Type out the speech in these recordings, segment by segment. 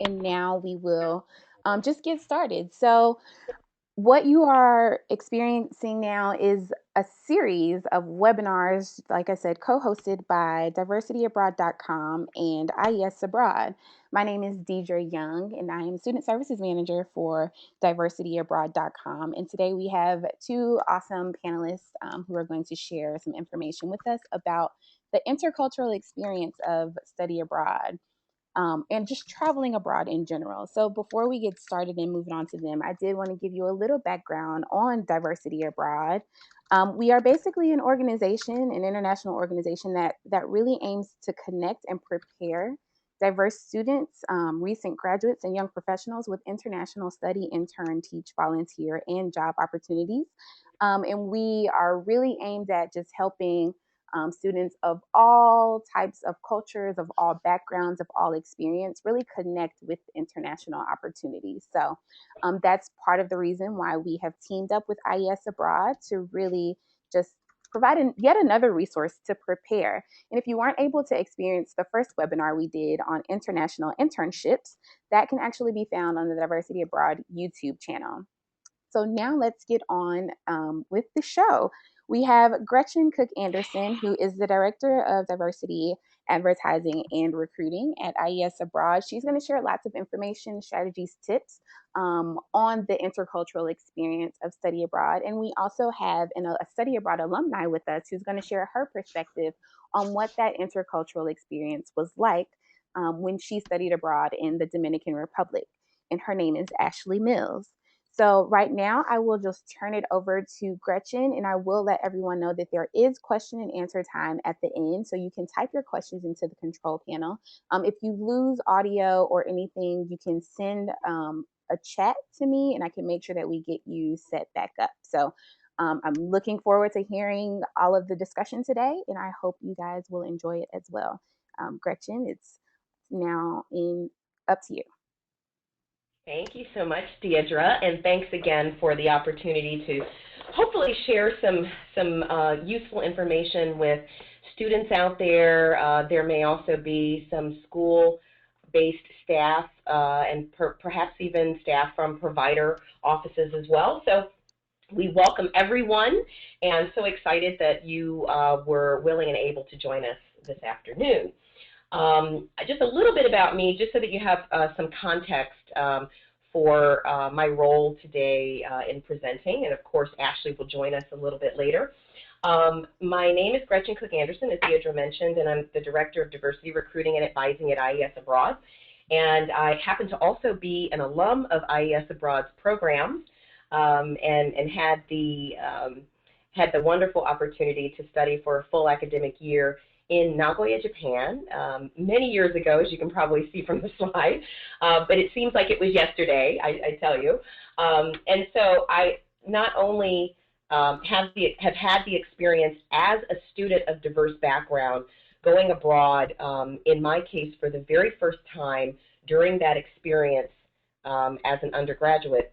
and now we will just get started. So, what you are experiencing now is a series of webinars, like I said, co hosted by diversityabroad.com and IES Abroad. My name is Deidre Young, and I am Student Services Manager for diversityabroad.com. And today we have two awesome panelists who are going to share some information with us about the intercultural experience of study abroad and just traveling abroad in general. So, before we get started and moving on to them, I did want to give you a little background on Diversity Abroad. We are basically an organization, an international organization that really aims to connect and prepare diverse students, recent graduates, and young professionals with international study, intern, teach, volunteer, and job opportunities. And we are really aimed at just helping students of all types of cultures, of all backgrounds, of all experience, really connect with international opportunities. So that's part of the reason why we have teamed up with IES Abroad to really just provide yet another resource to prepare. And if you weren't able to experience the first webinar we did on international internships, that can actually be found on the Diversity Abroad YouTube channel. So now let's get on with the show. We have Gretchen Cook Anderson, who is the Director of Diversity Advertising and Recruiting at IES Abroad. She's going to share lots of information, strategies, tips on the intercultural experience of study abroad. And we also have a study abroad alumni with us who's going to share her perspective on what that intercultural experience was like when she studied abroad in the Dominican Republic. And her name is Ashley Mills. So right now, I will just turn it over to Gretchen, and I will let everyone know that there is question and answer time at the end. So you can type your questions into the control panel. If you lose audio or anything, you can send a chat to me, and I can make sure that we get you set back up. So I'm looking forward to hearing all of the discussion today, and I hope you guys will enjoy it as well. Gretchen, it's now up to you. Thank you so much, Deidre, and thanks again for the opportunity to hopefully share some useful information with students out there. There may also be some school-based staff and perhaps even staff from provider offices as well. So we welcome everyone, and so excited that you were willing and able to join us this afternoon. Just a little bit about me, just so that you have some context for my role today in presenting, and of course Ashley will join us a little bit later. My name is Gretchen Cook Anderson, as Deidre mentioned, and I'm the Director of Diversity Recruiting and Advising at IES Abroad. And I happen to also be an alum of IES Abroad's programs and had the wonderful opportunity to study for a full academic year in Nagoya, Japan, many years ago, as you can probably see from the slide, but it seems like it was yesterday, I tell you. And so I not only have had the experience as a student of diverse background, going abroad, in my case, for the very first time during that experience as an undergraduate,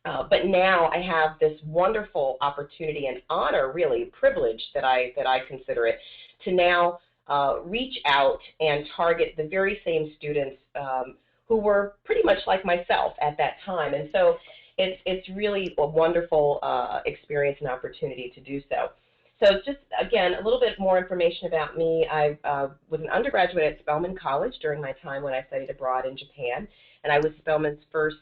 but now I have this wonderful opportunity and honor, really, privilege that I consider it, to now reach out and target the very same students who were pretty much like myself at that time. And so it's really a wonderful experience and opportunity to do so. So just, again, a little bit more information about me. I was an undergraduate at Spelman College during my time when I studied abroad in Japan, and I was Spelman's first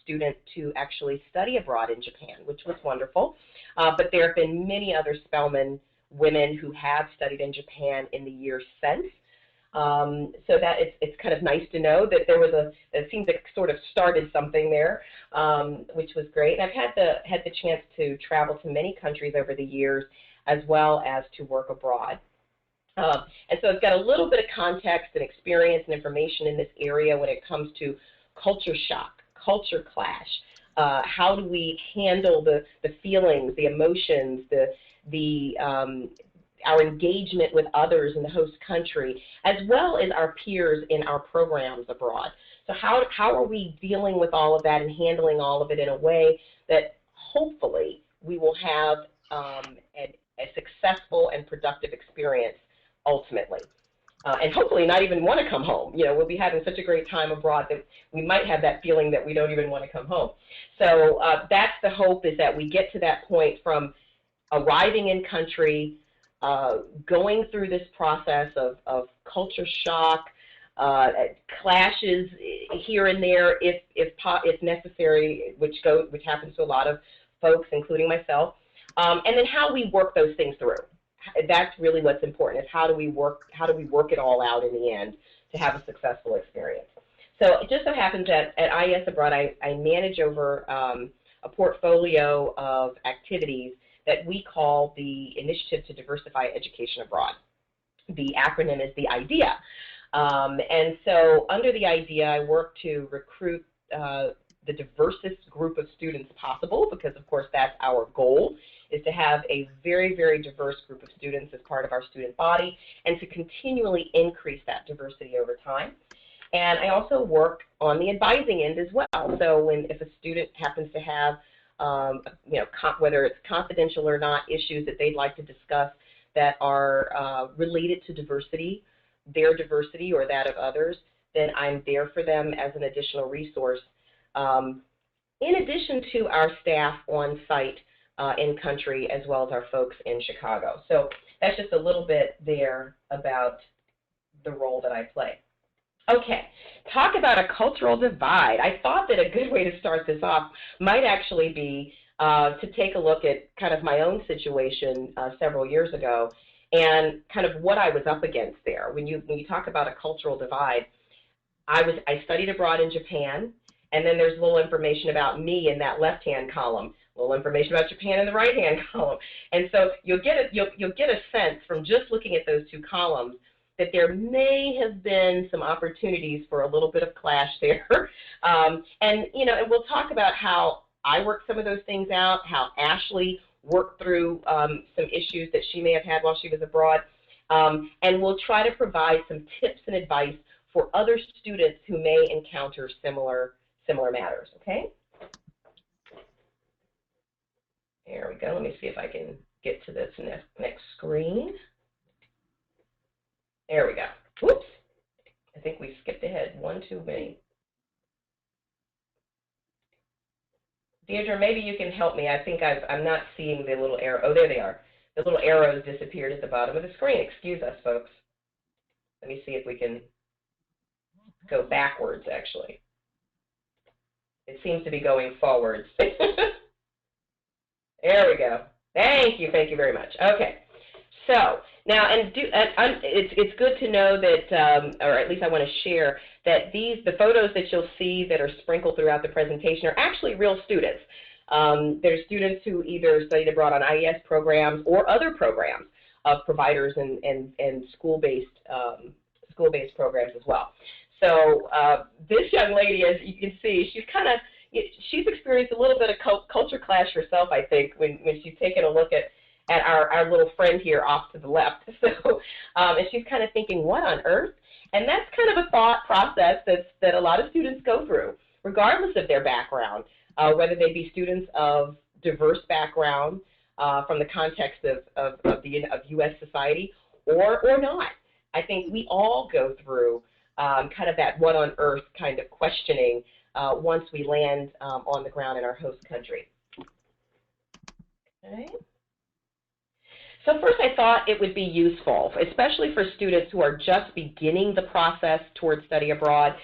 student to actually study abroad in Japan, which was wonderful. But there have been many other Spelman women who have studied in Japan in the years since. So that it's kind of nice to know that there was it seems like sort of started something there, which was great. And I've had the chance to travel to many countries over the years, as well as to work abroad. And so I've got a little bit of context and experience and information in this area when it comes to culture shock, culture clash. How do we handle the feelings, the emotions, our engagement with others in the host country, as well as our peers in our programs abroad. So how are we dealing with all of that and handling all of it in a way that hopefully we will have a successful and productive experience ultimately. and hopefully not even want to come home. You know, we'll be having such a great time abroad that we might have that feeling that we don't even want to come home. So that's the hope, is that we get to that point from arriving in country, going through this process of culture shock, clashes here and there if necessary, which happens to a lot of folks, including myself, and then how we work those things through. That's really what's important, is how do we work it all out in the end to have a successful experience. So it just so happens that at IES Abroad, I manage over a portfolio of activities that we call the Initiative to Diversify Education Abroad. The acronym is the IDEA. And so under the IDEA, I work to recruit the diversest group of students possible, because of course that's our goal, is to have a very, very diverse group of students as part of our student body, and to continually increase that diversity over time. And I also work on the advising end as well. So if a student happens to have, whether it's confidential or not, issues that they'd like to discuss that are related to diversity, their diversity or that of others, then I'm there for them as an additional resource, in addition to our staff on site in country, as well as our folks in Chicago. So that's just a little bit there about the role that I play. Okay, talk about a cultural divide. I thought that a good way to start this off might actually be to take a look at kind of my own situation several years ago, and kind of what I was up against there. When you talk about a cultural divide, I studied abroad in Japan, and then there's a little information about me in that left-hand column, a little information about Japan in the right-hand column. And so you'll get a sense from just looking at those two columns that there may have been some opportunities for a little bit of clash there. And we'll talk about how I worked some of those things out, how Ashley worked through some issues that she may have had while she was abroad. And we'll try to provide some tips and advice for other students who may encounter similar matters, okay? There we go. Let me see if I can get to this next screen. There we go. Whoops. I think we skipped ahead one too many. Deidre, maybe you can help me. I think I'm not seeing the little arrow. Oh, there they are. The little arrows disappeared at the bottom of the screen. Excuse us, folks. Let me see if we can go backwards, actually. It seems to be going forwards. There we go. Thank you very much. Okay, so now, it's good to know that, or at least I want to share that the photos that you'll see that are sprinkled throughout the presentation are actually real students. They're students who either studied abroad on IES programs or other programs of providers and school-based programs as well. So this young lady, as you can see, she's experienced a little bit of culture clash herself, I think, when she's taken a look at our little friend here off to the left. So, and she's kind of thinking, what on earth? And that's kind of a thought process that a lot of students go through, regardless of their background, whether they be students of diverse background from the context of U.S. society or not. I think we all go through kind of that what on earth kind of questioning once we land on the ground in our host country. Okay. So first, I thought it would be useful, especially for students who are just beginning the process towards study abroad,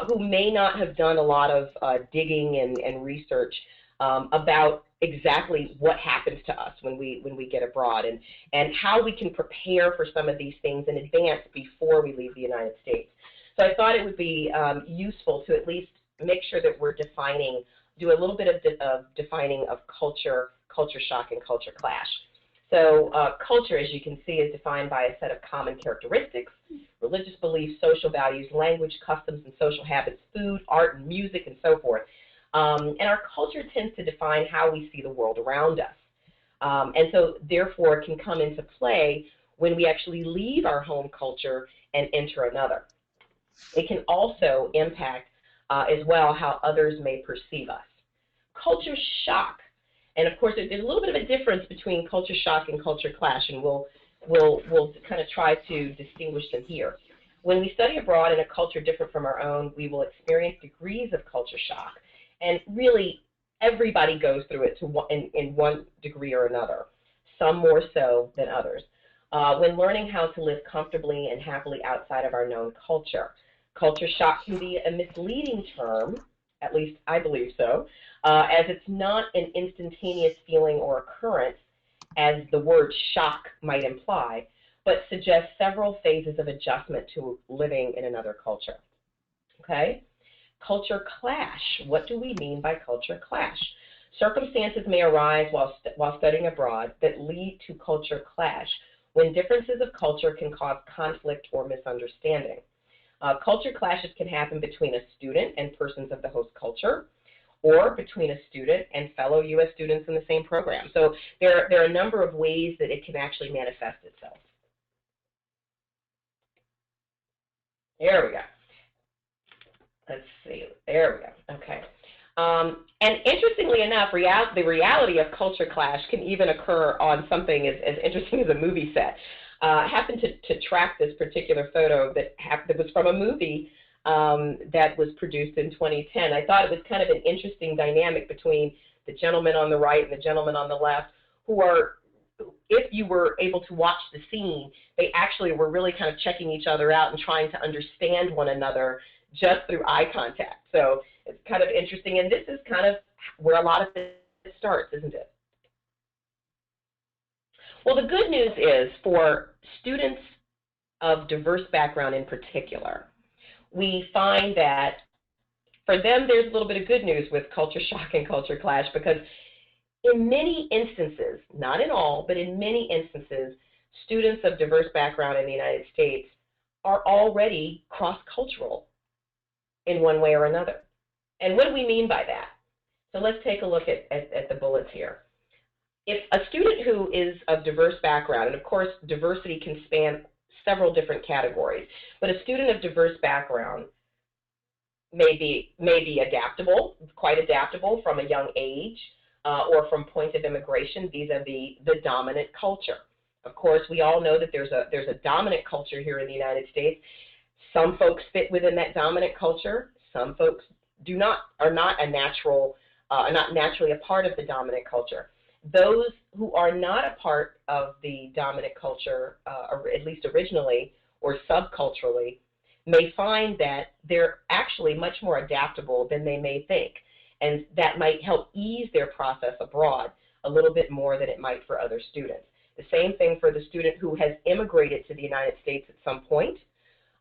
who may not have done a lot of digging and research about exactly what happens to us when we get abroad, and how we can prepare for some of these things in advance before we leave the United States. So I thought it would be useful to at least make sure that we're do a little bit of defining of culture shock and culture clash. So culture, as you can see, is defined by a set of common characteristics, religious beliefs, social values, language, customs, and social habits, food, art, and music, and so forth. And our culture tends to define how we see the world around us. And so, therefore, it can come into play when we actually leave our home culture and enter another. It can also impact as well how others may perceive us. Culture shock. And of course, there's a little bit of a difference between culture shock and culture clash, and we'll we'll kind of try to distinguish them here. When we study abroad in a culture different from our own, we will experience degrees of culture shock. And really, everybody goes through it in one degree or another, some more so than others. When learning how to live comfortably and happily outside of our known culture, culture shock can be a misleading term, at least I believe so, as it's not an instantaneous feeling or occurrence, as the word shock might imply, but suggests several phases of adjustment to living in another culture. Okay? Culture clash. What do we mean by culture clash? Circumstances may arise while studying abroad that lead to culture clash when differences of culture can cause conflict or misunderstanding. Culture clashes can happen between a student and persons of the host culture, or between a student and fellow U.S. students in the same program. So there are a number of ways that it can actually manifest itself. There we go. Let's see. There we go. Okay. And interestingly enough, the reality of culture clash can even occur on something as interesting as a movie set. I happened to track this particular photo that was from a movie that was produced in 2010. I thought it was kind of an interesting dynamic between the gentleman on the right and the gentleman on the left, who are, if you were able to watch the scene, they actually were really kind of checking each other out and trying to understand one another just through eye contact. So it's kind of interesting, and this is kind of where a lot of this starts, isn't it? Well, the good news is for students of diverse background in particular, we find that for them there's a little bit of good news with culture shock and culture clash, because in many instances, not in all, but in many instances, students of diverse background in the United States are already cross-cultural in one way or another. And what do we mean by that? So let's take a look at the bullets here. If a student who is of diverse background, and of course diversity can span several different categories, but a student of diverse background may be adaptable, quite adaptable from a young age, or from point of immigration vis-a-vis the dominant culture. Of course, we all know that there's a dominant culture here in the United States. Some folks fit within that dominant culture. Some folks are not naturally a part of the dominant culture. Those who are not a part of the dominant culture, or at least originally or subculturally, may find that they're actually much more adaptable than they may think, and that might help ease their process abroad a little bit more than it might for other students. The same thing for the student who has immigrated to the United States at some point,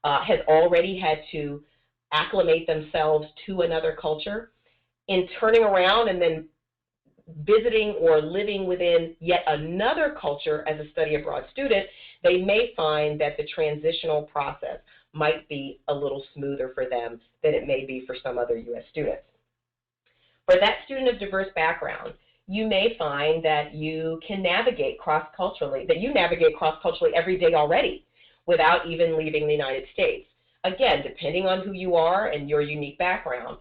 has already had to acclimate themselves to another culture. In turning around and then visiting or living within yet another culture as a study abroad student, they may find that the transitional process might be a little smoother for them than it may be for some other U.S. students. For that student of diverse background, you may find that you can navigate cross-culturally, every day already without even leaving the United States. Again, depending on who you are and your unique background,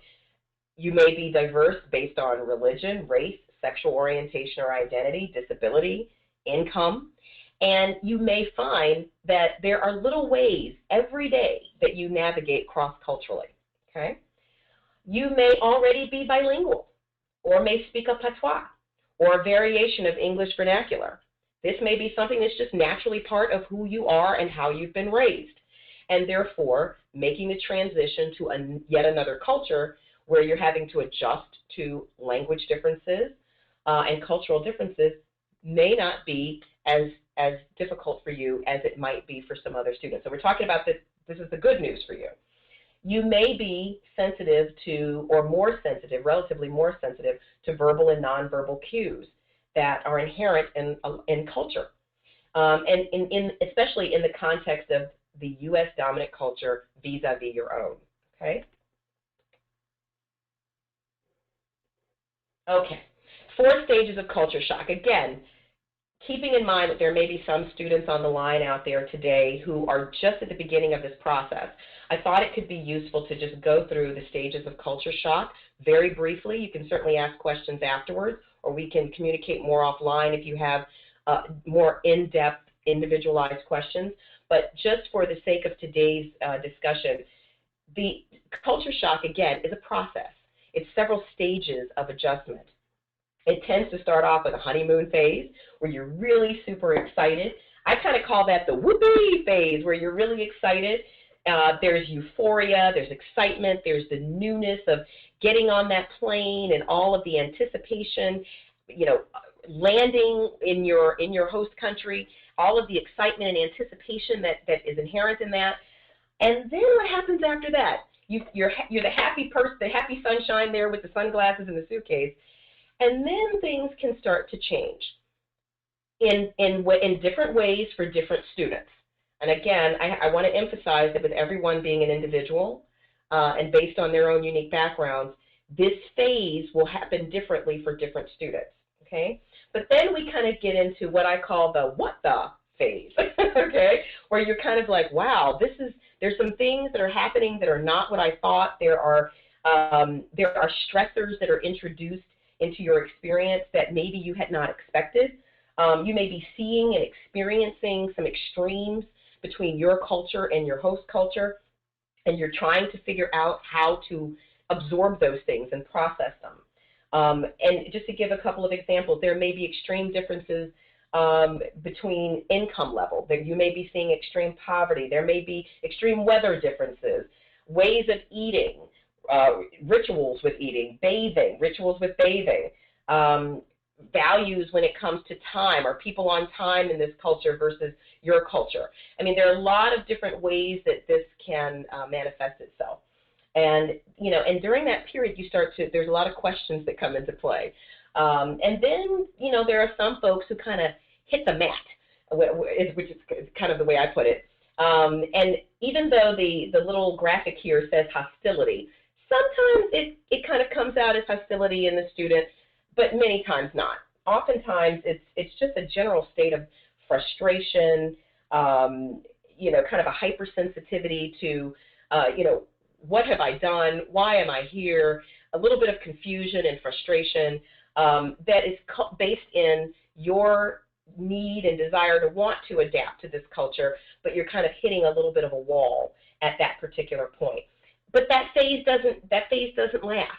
you may be diverse based on religion, race, sexual orientation or identity, disability, income, and you may find that there are little ways every day that you navigate cross-culturally, okay? You may already be bilingual or may speak a patois or a variation of English vernacular. This may be something that's just naturally part of who you are and how you've been raised, and therefore making the transition to yet another culture where you're having to adjust to language differences and cultural differences may not be as difficult for you as it might be for some other students. So we're talking about this is the good news for you. You may be sensitive to, or more sensitive, relatively more sensitive to verbal and nonverbal cues that are inherent in culture, and especially in the context of the U.S. dominant culture vis-a-vis your own, okay? Okay, 4 stages of culture shock. Again, keeping in mind that there may be some students on the line out there today who are just at the beginning of this process, I thought it could be useful to just go through the stages of culture shock very briefly. You can certainly ask questions afterwards, or we can communicate more offline if you have more in-depth individualized questions. But just for the sake of today's discussion, the culture shock, again, is a process. It's several stages of adjustment. It tends to start off with a honeymoon phase where you're really super excited. I kind of call that the whoopee phase, where you're really excited. There's euphoria, there's excitement, there's the newness of getting on that plane and all of the anticipation, you know, landing in your host country, all of the excitement and anticipation that is inherent in that. And then what happens after that? You're the happy person, the happy sunshine there with the sunglasses and the suitcase, and then things can start to change in different ways for different students. And again, I want to emphasize that with everyone being an individual and based on their own unique backgrounds, this phase will happen differently for different students, okay? But then we kind of get into what I call the what the phase, okay? Where you're kind of like, wow, there's some things that are happening that are not what I thought. There are stressors that are introduced into your experience that maybe you had not expected. You may be seeing and experiencing some extremes between your culture and your host culture, and you're trying to figure out how to absorb those things and process them. And just to give a couple of examples, there may be extreme differences between income level. You may be seeing extreme poverty. There may be extreme weather differences, ways of eating, rituals with eating, bathing, rituals with bathing, values when it comes to time. Are people on time in this culture versus your culture? I mean, there are a lot of different ways that this can manifest itself. And, you know, and during that period, there's a lot of questions that come into play. And then, you know, there are some folks who kind of hit the mat, which is kind of the way I put it. And even though the little graphic here says hostility, sometimes it kind of comes out as hostility in the student, but many times not. Oftentimes, it's just a general state of frustration, you know, kind of a hypersensitivity to, you know, what have I done? Why am I here? A little bit of confusion and frustration that is based in your need and desire to want to adapt to this culture, but you're kind of hitting a little bit of a wall at that particular point. But that phase doesn't last.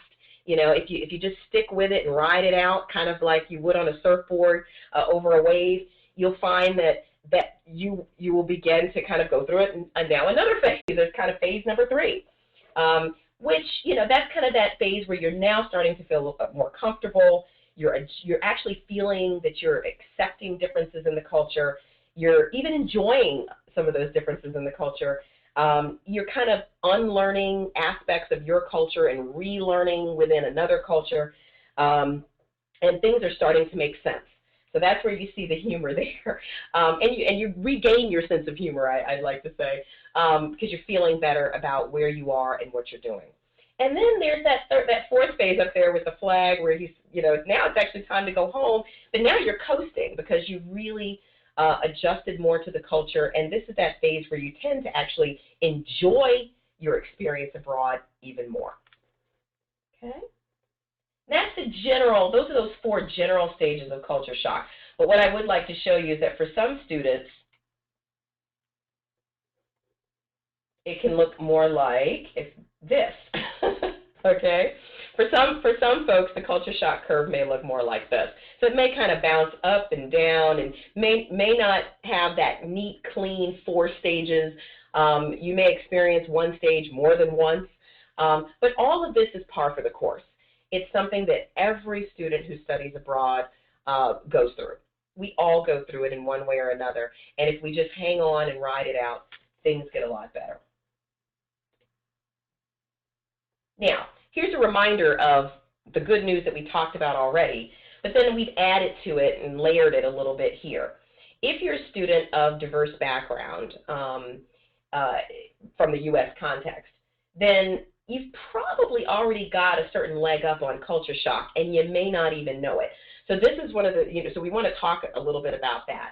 You know, if you just stick with it and ride it out, kind of like you would on a surfboard over a wave, you'll find that you will begin to kind of go through it. And now another phase, there's kind of phase number 3, which, you know, that's kind of that phase where you're now starting to feel a little bit more comfortable. You're actually feeling that you're accepting differences in the culture. You're even enjoying some of those differences in the culture. You're kind of unlearning aspects of your culture and relearning within another culture, and things are starting to make sense. So that's where you see the humor there, and you regain your sense of humor, I'd like to say, because you're feeling better about where you are and what you're doing. And then there's that 4th phase up there with the flag where you know, now it's actually time to go home, but now you're coasting because you've really adjusted more to the culture, and this is that phase where you tend to actually enjoy your experience abroad even more. Okay? That's those are those 4 general stages of culture shock. But what I would like to show you is that for some students, it can look more like this. Okay? For some folks, the culture shock curve may look more like this. So it may kind of bounce up and down and may not have that neat, clean 4 stages. You may experience one stage more than once. But all of this is par for the course. It's something that every student who studies abroad goes through. We all go through it in one way or another. And if we just hang on and ride it out, things get a lot better. Now, here's a reminder of the good news that we talked about already, but then we've added to it and layered it a little bit here. If you're a student of diverse background from the U.S. context, then you've probably already got a certain leg up on culture shock, and you may not even know it. So this is one of the, you know, so we want to talk a little bit about that.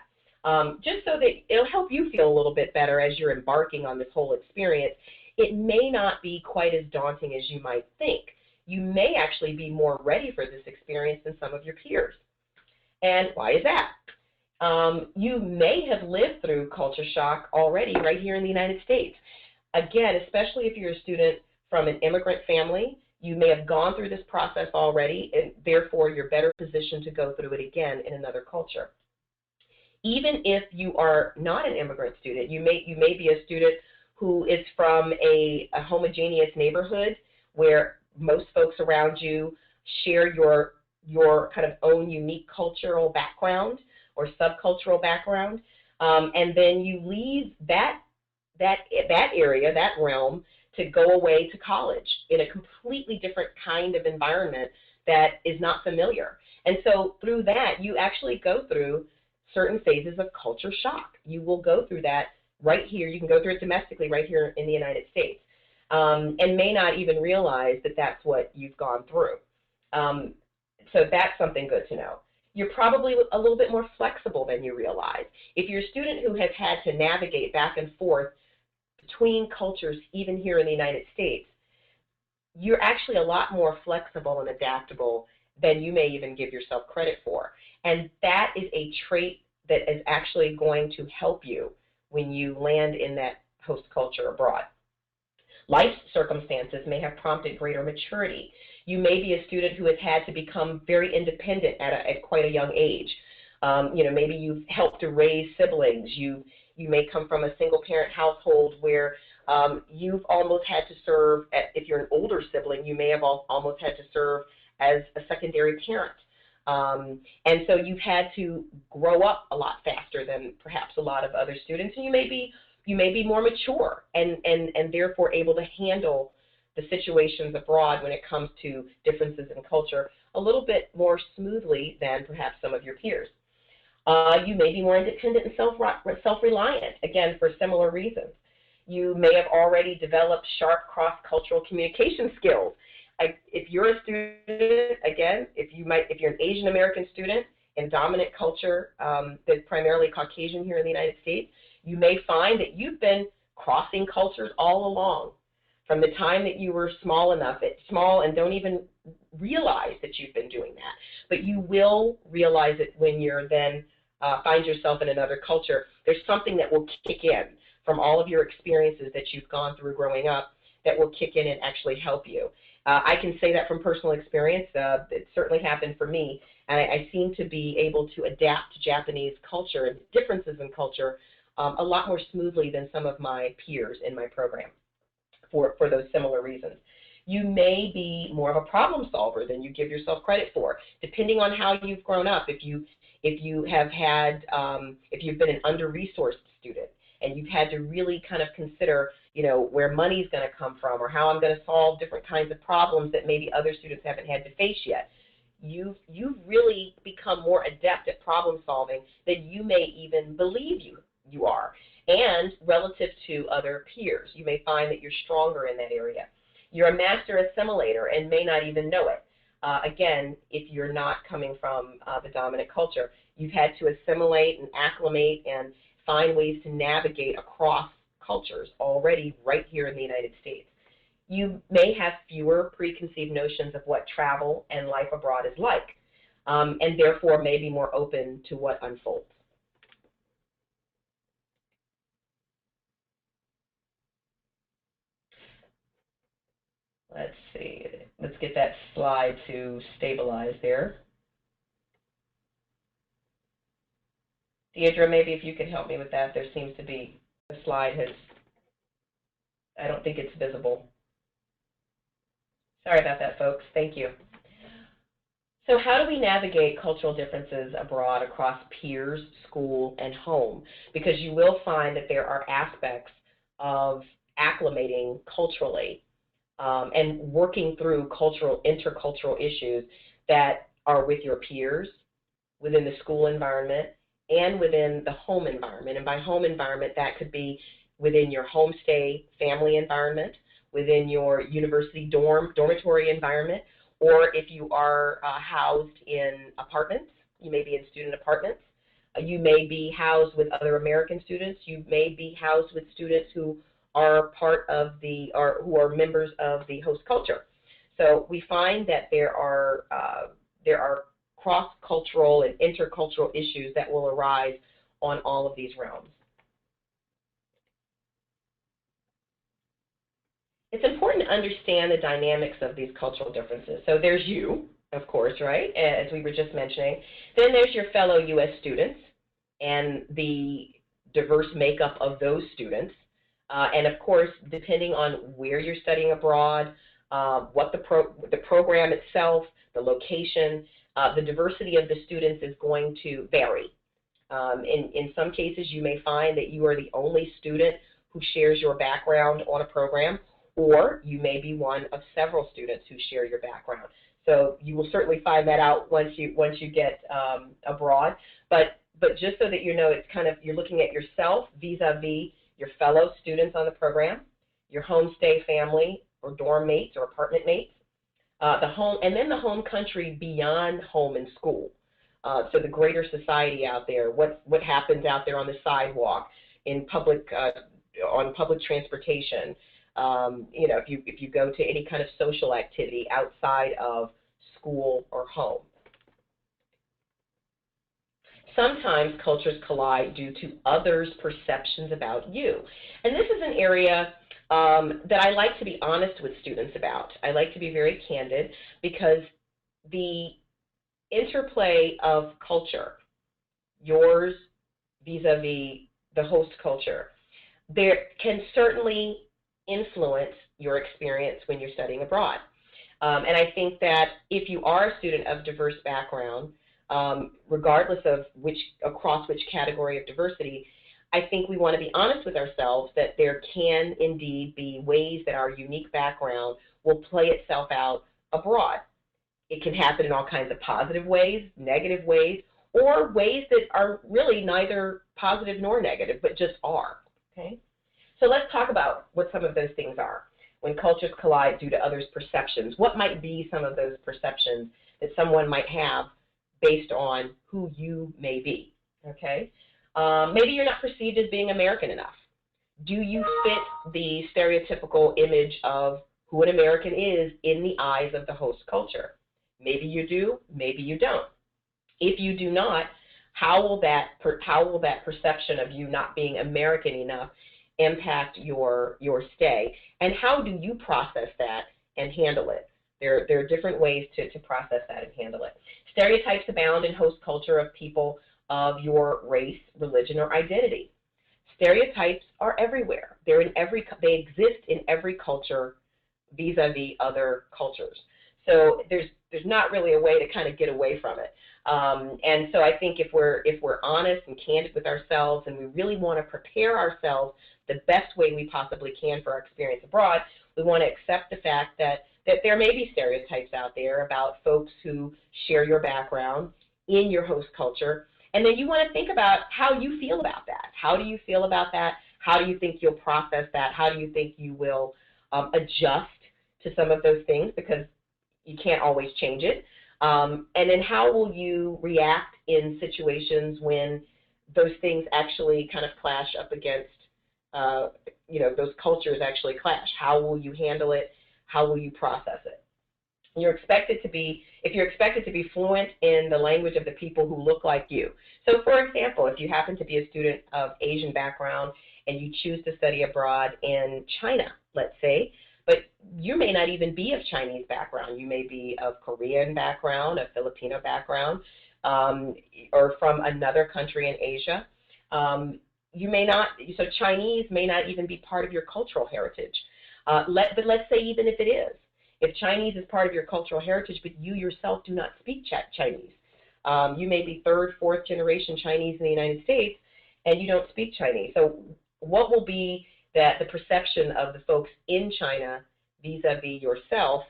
Just so that it'll help you feel a little bit better as you're embarking on this whole experience. It may not be quite as daunting as you might think. You may actually be more ready for this experience than some of your peers. And why is that? You may have lived through culture shock already right here in the United States. Again, especially if you're a student from an immigrant family, you may have gone through this process already, and therefore you're better positioned to go through it again in another culture. Even if you are not an immigrant student, you may be a student who is from a homogeneous neighborhood where most folks around you share your kind of own unique cultural background or subcultural background, and then you leave that area, that realm, to go away to college in a completely different kind of environment that is not familiar. And so through that, you actually go through certain phases of culture shock. You will go through that right here. You can go through it domestically right here in the United States, and may not even realize that that's what you've gone through. Um, so that's something good to know. You're probably a little bit more flexible than you realize. If you're a student who has had to navigate back and forth between cultures, even here in the United States, you're actually a lot more flexible and adaptable than you may even give yourself credit for. And that is a trait that is actually going to help you when you land in that host culture abroad. Life circumstances may have prompted greater maturity. You may be a student who has had to become very independent at quite a young age. Maybe you've helped to raise siblings. You may come from a single-parent household where you've almost had to serve, if you're an older sibling, you may have almost had to serve as a secondary parent. And so you've had to grow up a lot faster than perhaps a lot of other students, and you may be more mature and therefore able to handle the situations abroad when it comes to differences in culture a little bit more smoothly than perhaps some of your peers. You may be more independent and self-reliant, again, for similar reasons. You may have already developed sharp cross-cultural communication skills. If you're a student, again, if you're an Asian American student in a dominant culture that's primarily Caucasian here in the United States, you may find that you've been crossing cultures all along from the time that you were small and don't even realize that you've been doing that. But you will realize it when you're then find yourself in another culture. There's something that will kick in from all of your experiences that you've gone through growing up that will kick in and actually help you. I can say that from personal experience. It certainly happened for me. And I seem to be able to adapt to Japanese culture and differences in culture a lot more smoothly than some of my peers in my program for those similar reasons. You may be more of a problem solver than you give yourself credit for, depending on how you've grown up. If you've been an under-resourced student and you've had to really kind of consider, where money's going to come from or how I'm going to solve different kinds of problems that maybe other students haven't had to face yet, you've really become more adept at problem solving than you may even believe you are. And relative to other peers, you may find that you're stronger in that area. You're a master assimilator and may not even know it. Again, if you're not coming from the dominant culture, you've had to assimilate and acclimate and find ways to navigate across cultures already right here in the United States. You may have fewer preconceived notions of what travel and life abroad is like, and therefore may be more open to what unfolds. Let's see. Let's get that slide to stabilize there. Deidre, maybe if you could help me with that. There seems to be, the slide has, I don't think it's visible. Sorry about that, folks. Thank you. So how do we navigate cultural differences abroad across peers, school, and home? Because you will find that there are aspects of acclimating culturally and working through intercultural issues that are with your peers, within the school environment, and within the home environment. And by home environment, that could be within your homestay family environment, within your university dormitory environment, or if you are housed in apartments, you may be in student apartments. You may be housed with other American students. You may be housed with students who are part of or who are members of the host culture. So we find that there are cross-cultural and intercultural issues that will arise on all of these realms. It's important to understand the dynamics of these cultural differences. So there's you, of course, right, as we were just mentioning. Then there's your fellow U.S. students and the diverse makeup of those students. And of course, depending on where you're studying abroad, what the program itself, the location, the diversity of the students is going to vary. In some cases, you may find that you are the only student who shares your background on a program, or you may be one of several students who share your background. So you will certainly find that out once you get abroad. But just so that you know, it's kind of, you're looking at yourself vis-a-vis your fellow students on the program, your homestay family or dorm mates or apartment mates, and then the home country beyond home and school. So the greater society out there, what happens out there on the sidewalk, in public, on public transportation. If you go to any kind of social activity outside of school or home. Sometimes cultures collide due to others' perceptions about you. And this is an area that I like to be honest with students about. I like to be very candid, because the interplay of culture, yours vis-a-vis the host culture, there can certainly influence your experience when you're studying abroad. And I think that if you are a student of diverse background, regardless of across which category of diversity, I think we want to be honest with ourselves that there can indeed be ways that our unique background will play itself out abroad. It can happen in all kinds of positive ways, negative ways, or ways that are really neither positive nor negative, but just are. Okay? So let's talk about what some of those things are. When cultures collide due to others' perceptions, what might be some of those perceptions that someone might have based on who you may be? Okay? Maybe you're not perceived as being American enough. Do you fit the stereotypical image of who an American is in the eyes of the host culture? Maybe you do, maybe you don't. If you do not, how will that perception of you not being American enough impact your stay, and how do you process that and handle it? There are different ways to process that and handle it. Stereotypes abound in host culture of people of your race, religion, or identity. Stereotypes are everywhere. They exist in every culture vis-a-vis other cultures. So there's not really a way to kind of get away from it. And so I think if we're honest and candid with ourselves, and we really want to prepare ourselves the best way we possibly can for our experience abroad, we want to accept the fact that there may be stereotypes out there about folks who share your background in your host culture. And then you want to think about how you feel about that. How do you feel about that? How do you think you'll process that? How do you think you will adjust to some of those things? Because you can't always change it. And then how will you react in situations when those things actually kind of clash up against, those cultures actually clash? How will you handle it? How will you process it? If you're expected to be fluent in the language of the people who look like you. So for example, if you happen to be a student of Asian background and you choose to study abroad in China, let's say, but you may not even be of Chinese background. You may be of Korean background, a Filipino background, or from another country in Asia. So Chinese may not even be part of your cultural heritage. But let's say even if it is. If Chinese is part of your cultural heritage, but you yourself do not speak Chinese, you may be third, fourth generation Chinese in the United States, and you don't speak Chinese. So what will be the perception of the folks in China vis-a-vis yourself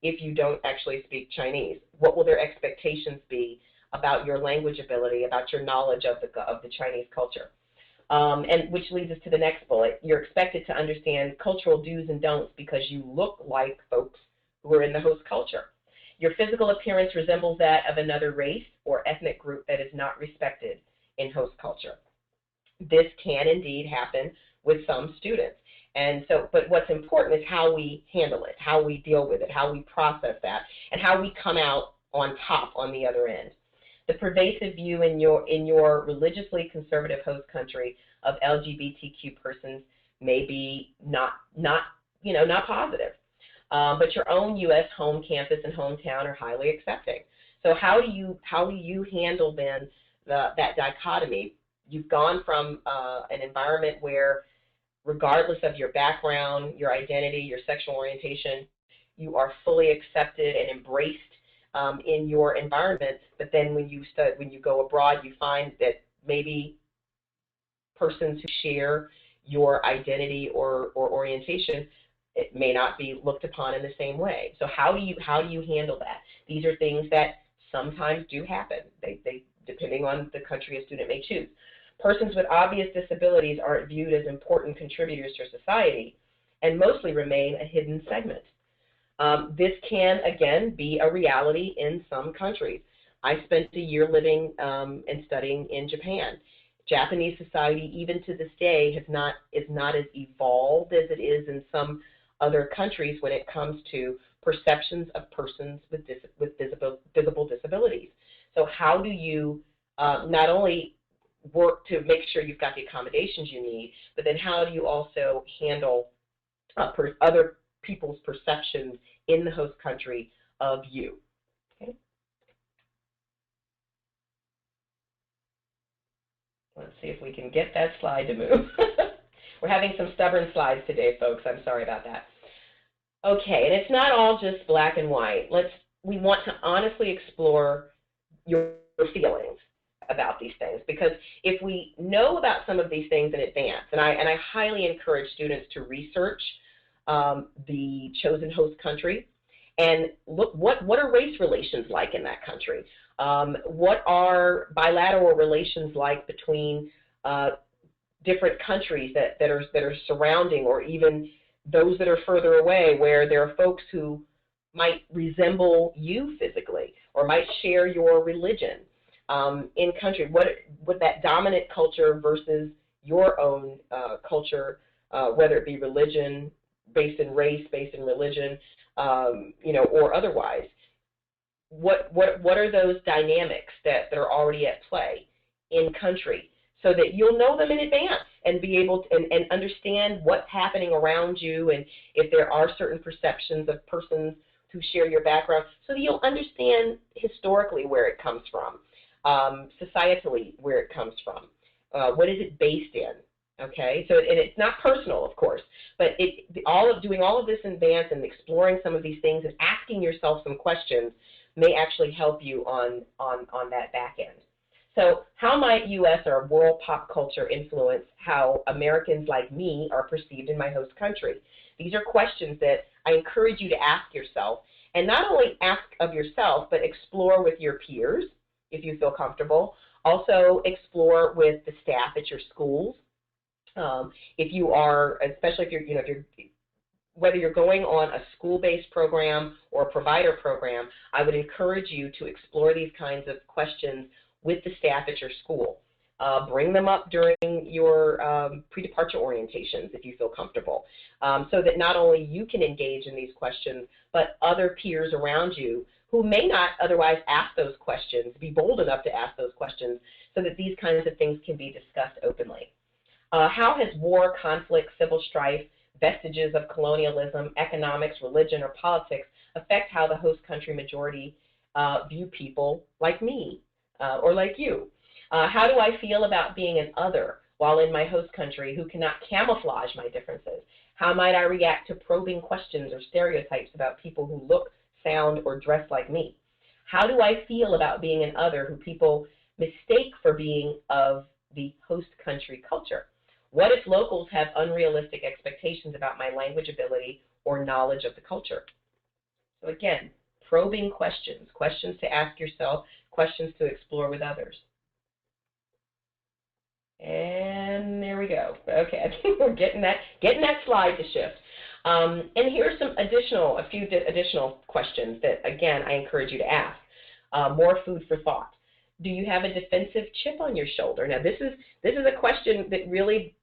if you don't actually speak Chinese? What will their expectations be about your language ability, about your knowledge of the Chinese culture? And which leads us to the next bullet. You're expected to understand cultural do's and don'ts because you look like folks who are in the host culture. Your physical appearance resembles that of another race or ethnic group that is not respected in host culture. This can indeed happen with some students. And so, but what's important is how we handle it, how we deal with it, how we process that, and how we come out on top on the other end. The pervasive view in your religiously conservative host country of LGBTQ persons may be not positive. But your own U.S. home campus and hometown are highly accepting. So how do you handle then that dichotomy? You've gone from an environment where, regardless of your background, your identity, your sexual orientation, you are fully accepted and embraced in your environment. But then when you go abroad, you find that maybe persons who share your identity or orientation, it may not be looked upon in the same way. So how do you handle that? These are things that sometimes do happen. They depending on the country a student may choose. Persons with obvious disabilities aren't viewed as important contributors to society and mostly remain a hidden segment. This can, again, be a reality in some countries. I spent a year living and studying in Japan. Japanese society, even to this day, is not as evolved as it is in some other countries when it comes to perceptions of persons with visible disabilities. So how do you not only work to make sure you've got the accommodations you need, but then how do you also handle other people's perceptions in the host country of you? Okay. Let's see if we can get that slide to move. We're having some stubborn slides today, folks. I'm sorry about that. Okay, and it's not all just black and white. We want to honestly explore your feelings about these things, because if we know about some of these things in advance, and I highly encourage students to research the chosen host country and look what are race relations like in that country. What are bilateral relations like between different countries that are surrounding, or even those that are further away, where there are folks who might resemble you physically or might share your religion in country. What would that dominant culture versus your own culture, whether it be religion, based in race, based in religion, or otherwise. What are those dynamics that are already at play in country, so that you'll know them in advance and be able to and understand what's happening around you, and if there are certain perceptions of persons who share your background, so that you'll understand historically where it comes from, societally where it comes from, what is it based in. Okay, so and it's not personal, of course, but doing all of this in advance and exploring some of these things and asking yourself some questions may actually help you on that back end. So how might U.S. or world pop culture influence how Americans like me are perceived in my host country? These are questions that I encourage you to ask yourself, and not only ask of yourself, but explore with your peers if you feel comfortable. Also explore with the staff at your schools. If you are, especially if you're whether you're going on a school-based program or a provider program, I would encourage you to explore these kinds of questions with the staff at your school. Bring them up during your pre-departure orientations if you feel comfortable, so that not only you can engage in these questions, but other peers around you who may not otherwise ask those questions, be bold enough to ask those questions, so that these kinds of things can be discussed openly. How has war, conflict, civil strife, vestiges of colonialism, economics, religion, or politics affect how the host country majority view people like me or like you? How do I feel about being an other while in my host country who cannot camouflage my differences? How might I react to probing questions or stereotypes about people who look, sound, or dress like me? How do I feel about being an other who people mistake for being of the host country culture? What if locals have unrealistic expectations about my language ability or knowledge of the culture? So again, probing questions, questions to ask yourself, questions to explore with others. And there we go. Okay, I think we're getting that slide to shift. And here's a few additional questions that, again, I encourage you to ask. More food for thought. Do you have a defensive chip on your shoulder? Now, this is a question that really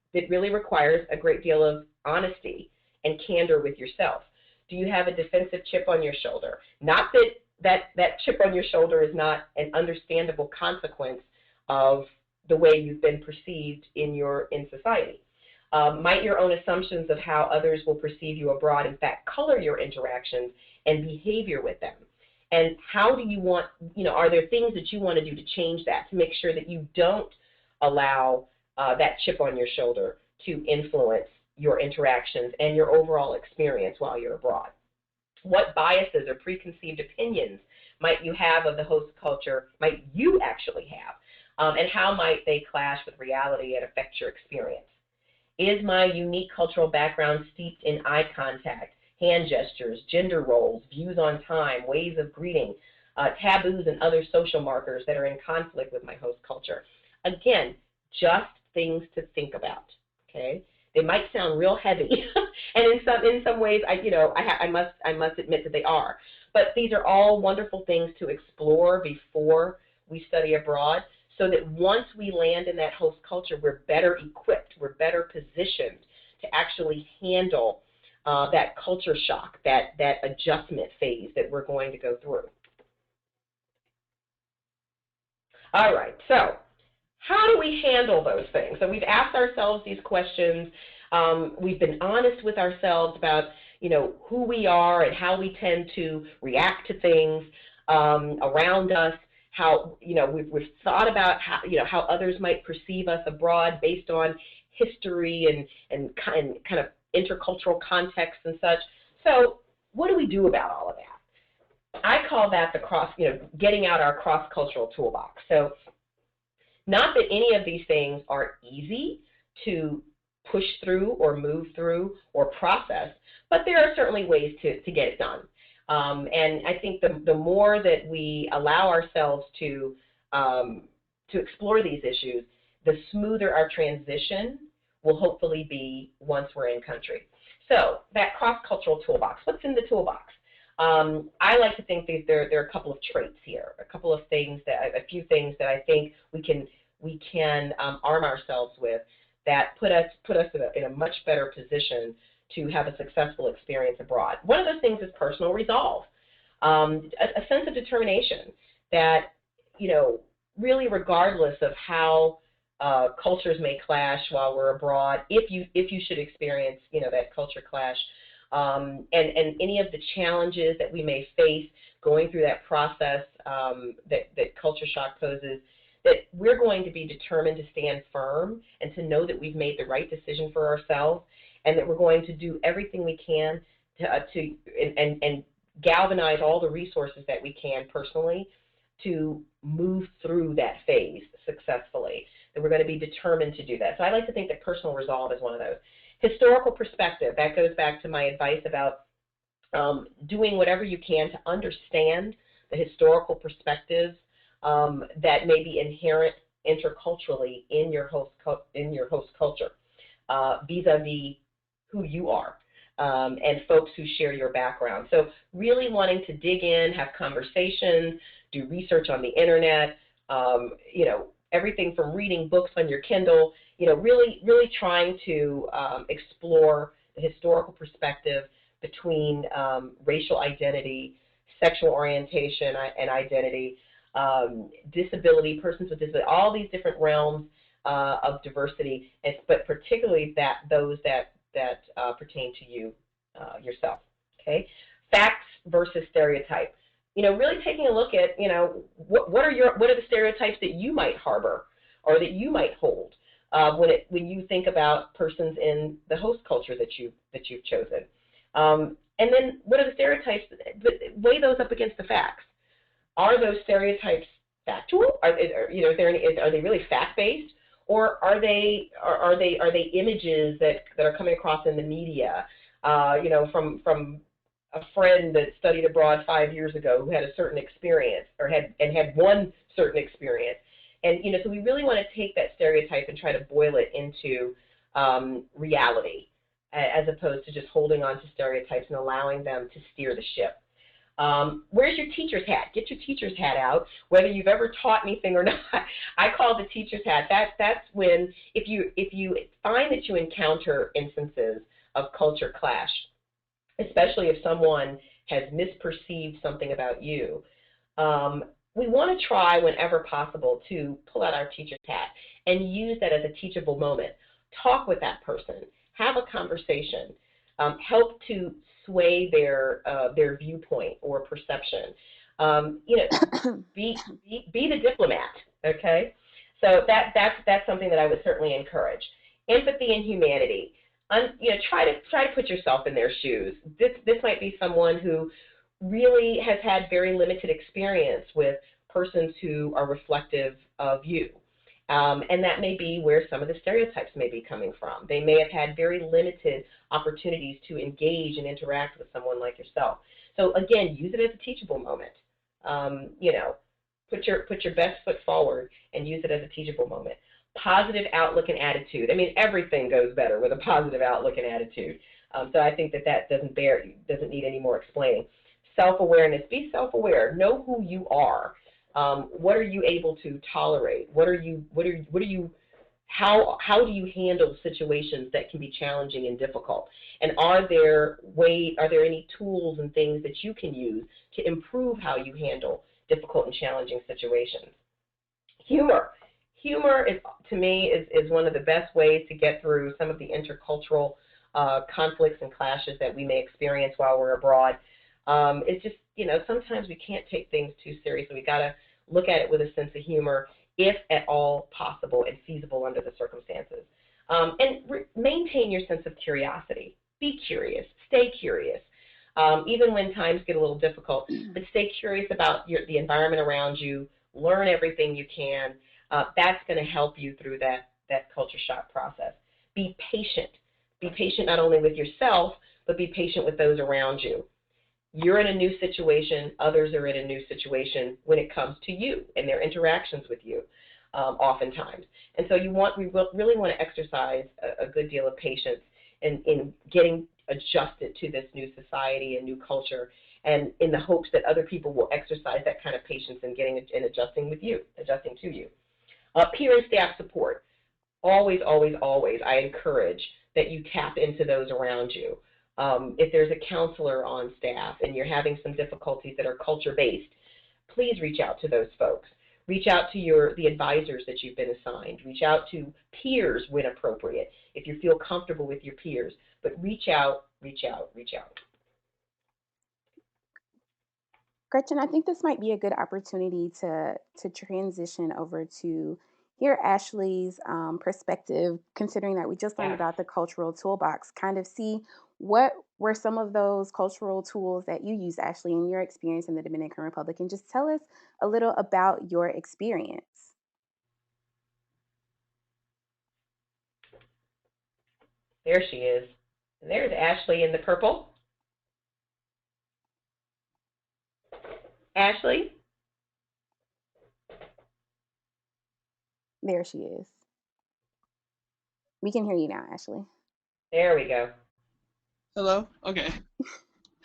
requires a great deal of honesty and candor with yourself. Do you have a defensive chip on your shoulder? Not that that chip on your shoulder is not an understandable consequence of the way you've been perceived in society. Might your own assumptions of how others will perceive you abroad, in fact, color your interactions and behavior with them? And how do you want, are there things that you want to do to change that, to make sure that you don't allow that chip on your shoulder to influence your interactions and your overall experience while you're abroad? What biases or preconceived opinions might you have of the host culture, might you actually have, and how might they clash with reality and affect your experience? Is my unique cultural background steeped in eye contact, hand gestures, gender roles, views on time, ways of greeting, taboos, and other social markers that are in conflict with my host culture? Again, just things to think about, okay? They might sound real heavy, and in some ways, I must admit that they are. But these are all wonderful things to explore before we study abroad, so that once we land in that host culture, we're better equipped, we're better positioned to actually handle that culture shock, that adjustment phase that we're going to go through. All right, so how do we handle those things? So we've asked ourselves these questions. We've been honest with ourselves about, who we are and how we tend to react to things around us. How, we've thought about how others might perceive us abroad based on history and kind of intercultural context and such. So what do we do about all of that? I call that getting out our cross-cultural toolbox. So not that any of these things are easy to push through or move through or process, but there are certainly ways to get it done. And I think the more that we allow ourselves to explore these issues, the smoother our transition will hopefully be once we're in country. So that cross-cultural toolbox, what's in the toolbox? I like to think there are a couple of traits here, a few things that I think we can arm ourselves with that put us in a much better position to have a successful experience abroad. One of those things is personal resolve, a sense of determination that, really regardless of how cultures may clash while we're abroad, if you should experience, that culture clash, and any of the challenges that we may face going through that process that culture shock poses, that we're going to be determined to stand firm and to know that we've made the right decision for ourselves, and that we're going to do everything we can to galvanize all the resources that we can personally to move through that phase successfully, that we're going to be determined to do that. So I like to think that personal resolve is one of those. Historical perspective, that goes back to my advice about doing whatever you can to understand the historical perspectives that may be inherent interculturally in your host culture, vis-a-vis who you are, and folks who share your background. So really wanting to dig in, have conversations, do research on the internet, everything from reading books on your Kindle, really trying to explore the historical perspective between racial identity, sexual orientation and identity, disability, persons with disability, all these different realms of diversity, but particularly those that pertain to you yourself. Okay, facts versus stereotype. Really taking a look at what are the stereotypes that you might harbor or that you might hold when you think about persons in the host culture that you've chosen, and then what are the stereotypes? Weigh those up against the facts. Are those stereotypes factual? Are they really fact-based, or are they images that are coming across in the media? From a friend that studied abroad 5 years ago who had a certain experience or had one certain experience, and so we really want to take that stereotype and try to boil it into reality, as opposed to just holding on to stereotypes and allowing them to steer the ship. Where's your teacher's hat? Get your teacher's hat out, whether you've ever taught anything or not. I call it the teacher's hat. That's when, if you find that you encounter instances of culture clash, especially if someone has misperceived something about you. Um, we want to try whenever possible to pull out our teacher's hat and use that as a teachable moment. Talk with that person, have a conversation, help to sway their viewpoint or perception. You know, be the diplomat. Okay, so that's something that I would certainly encourage. Empathy and humanity. Try to put yourself in their shoes. This might be someone who really has had very limited experience with persons who are reflective of you. And that may be where some of the stereotypes may be coming from. They may have had very limited opportunities to engage and interact with someone like yourself. So again, use it as a teachable moment. You know, put your best foot forward and use it as a teachable moment. Positive outlook and attitude. I mean, everything goes better with a positive outlook and attitude. So I think that doesn't need any more explaining. Self-awareness. Be self-aware. Know who you are. What are you able to tolerate? How do you handle situations that can be challenging and difficult? And are there any tools and things that you can use to improve how you handle difficult and challenging situations? Humor. Humor is, to me, is one of the best ways to get through some of the intercultural conflicts and clashes that we may experience while we're abroad. It's just, sometimes we can't take things too seriously. We got to look at it with a sense of humor, if at all possible and feasible under the circumstances. And maintain your sense of curiosity. Be curious. Stay curious. Even when times get a little difficult, but stay curious about the environment around you. Learn everything you can. That's going to help you through that culture shock process. Be patient. Be patient not only with yourself, but be patient with those around you. You're in a new situation, others are in a new situation when it comes to you and their interactions with you, oftentimes. And so we really want to exercise a good deal of patience in getting adjusted to this new society and new culture, and in the hopes that other people will exercise that kind of patience in adjusting to you. Peer and staff support. Always, always, always, I encourage that you tap into those around you. If there's a counselor on staff and you're having some difficulties that are culture-based, please reach out to those folks. Reach out to the advisors that you've been assigned. Reach out to peers when appropriate, if you feel comfortable with your peers. But reach out, reach out, reach out. Gretchen, I think this might be a good opportunity to transition over to hear Ashley's perspective, considering that we just learned Yeah. about the cultural toolbox. Kind of see what were some of those cultural tools that you use, Ashley, in your experience in the Dominican Republic, and just tell us a little about your experience. There she is. And there's Ashley in the purple. Ashley? There she is. We can hear you now, Ashley. There we go. Hello? Okay.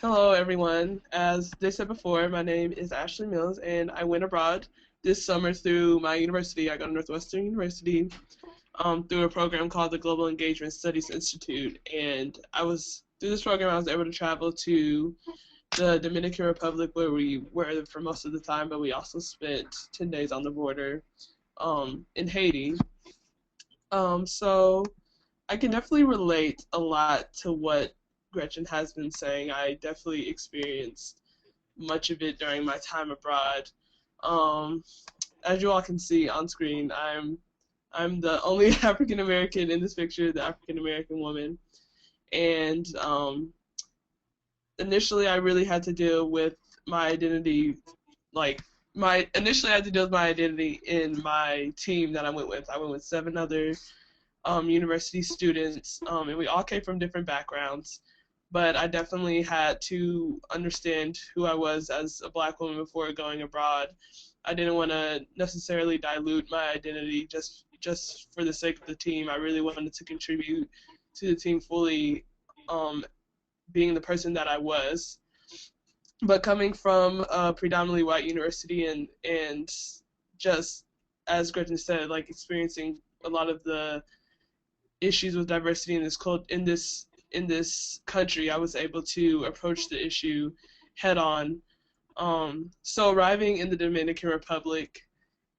Hello, everyone. As they said before, my name is Ashley Mills, and I went abroad this summer through my university. I go to Northwestern University through a program called the Global Engagement Studies Institute. And through this program, I was able to travel to the Dominican Republic, where we were for most of the time, but we also spent 10 days on the border in Haiti. So I can definitely relate a lot to what Gretchen has been saying. I definitely experienced much of it during my time abroad. Um, as you all can see on screen, I'm the only African American in this picture, the African American woman, and initially I really had to deal with my identity, like initially I had to deal with my identity in my team that I went with. I went with 7 other university students, and we all came from different backgrounds. But I definitely had to understand who I was as a Black woman before going abroad. I didn't want to necessarily dilute my identity just for the sake of the team. I really wanted to contribute to the team fully, being the person that I was. But coming from a predominantly white university and just as Gretchen said, like experiencing a lot of the issues with diversity in this in this country, I was able to approach the issue head on. So arriving in the Dominican Republic,